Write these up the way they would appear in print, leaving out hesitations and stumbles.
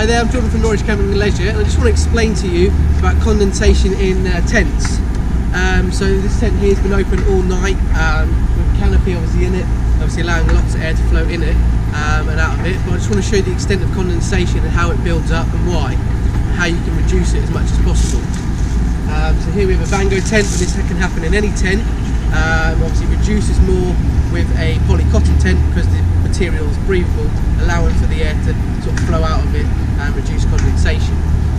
Hi there, I'm Jordan from Norwich Camping and Leisure, and I just want to explain to you about condensation in tents. So this tent here has been open all night with a canopy obviously in it, obviously allowing lots of air to flow in it and out of it. But I just want to show you the extent of condensation and how it builds up and why, and how you can reduce it as much as possible. So here we have a Bango tent, but this can happen in any tent. Obviously reduces more with a poly cotton tent because the material is breathable, allowing for the air to sort of flow out of it and reduce condensation.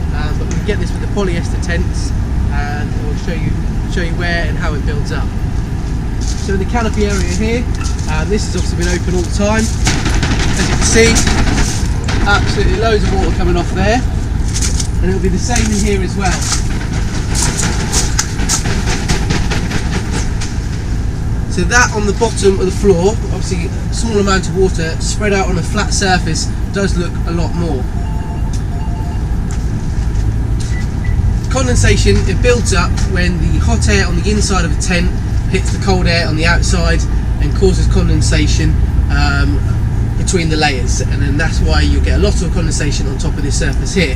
But we can get this with the polyester tents, and I'll show you where and how it builds up. So in the canopy area here, this has obviously been open all the time. As you can see, absolutely loads of water coming off there, and it'll be the same in here as well. So that on the bottom of the floor, obviously a small amount of water spread out on a flat surface does look a lot more. Condensation, it builds up when the hot air on the inside of the tent hits the cold air on the outside and causes condensation between the layers, and then that's why you'll get a lot of condensation on top of this surface here.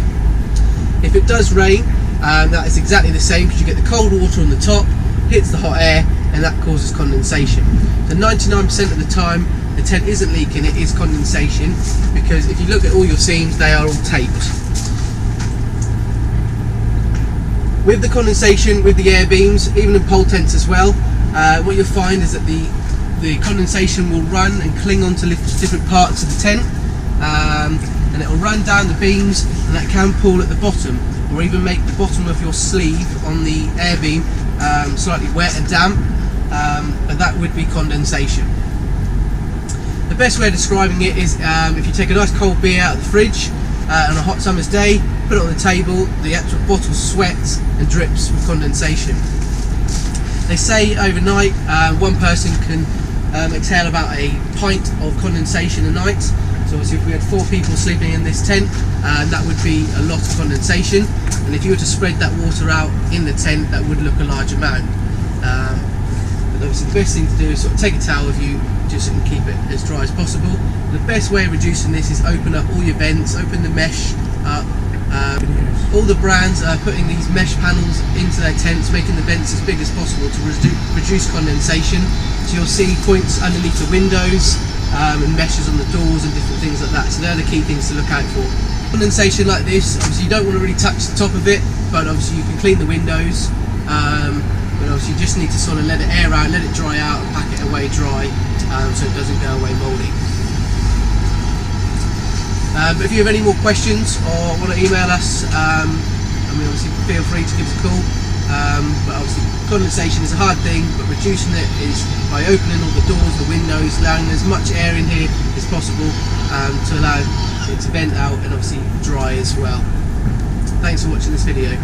If it does rain, that is exactly the same, because you get the cold water on the top, hits the hot air, and that causes condensation. So 99% of the time the tent isn't leaking, it is condensation, because if you look at all your seams, they are all taped. With the condensation, with the air beams, even in pole tents as well, what you'll find is that the condensation will run and cling onto different parts of the tent, and it will run down the beams, and that can pool at the bottom, or even make the bottom of your sleeve on the air beam slightly wet and damp, but that would be condensation. The best way of describing it is if you take a nice cold beer out of the fridge on a hot summer's day, put it on the table, the actual bottle sweats and drips with condensation. They say overnight one person can exhale about a pint of condensation a night. So obviously if we had 4 people sleeping in this tent, that would be a lot of condensation, and if you were to spread that water out in the tent, that would look a large amount. But obviously the best thing to do is sort of take a towel with you just and keep it as dry as possible. The best way of reducing this is open up all your vents, open the mesh up. All the brands are putting these mesh panels into their tents, making the vents as big as possible to reduce condensation. So you'll see points underneath the windows and meshes on the doors and different things like that. So they're the key things to look out for. Condensation like this, obviously you don't want to really touch the top of it, but obviously you can clean the windows. But obviously you just need to sort of let it air out, let it dry out, and pack it away dry so it doesn't go away mouldy. But if you have any more questions or want to email us, obviously feel free to give us a call. But obviously condensation is a hard thing, but reducing it is by opening all the doors, the windows, allowing as much air in here as possible to allow it to vent out and obviously dry as well. Thanks for watching this video.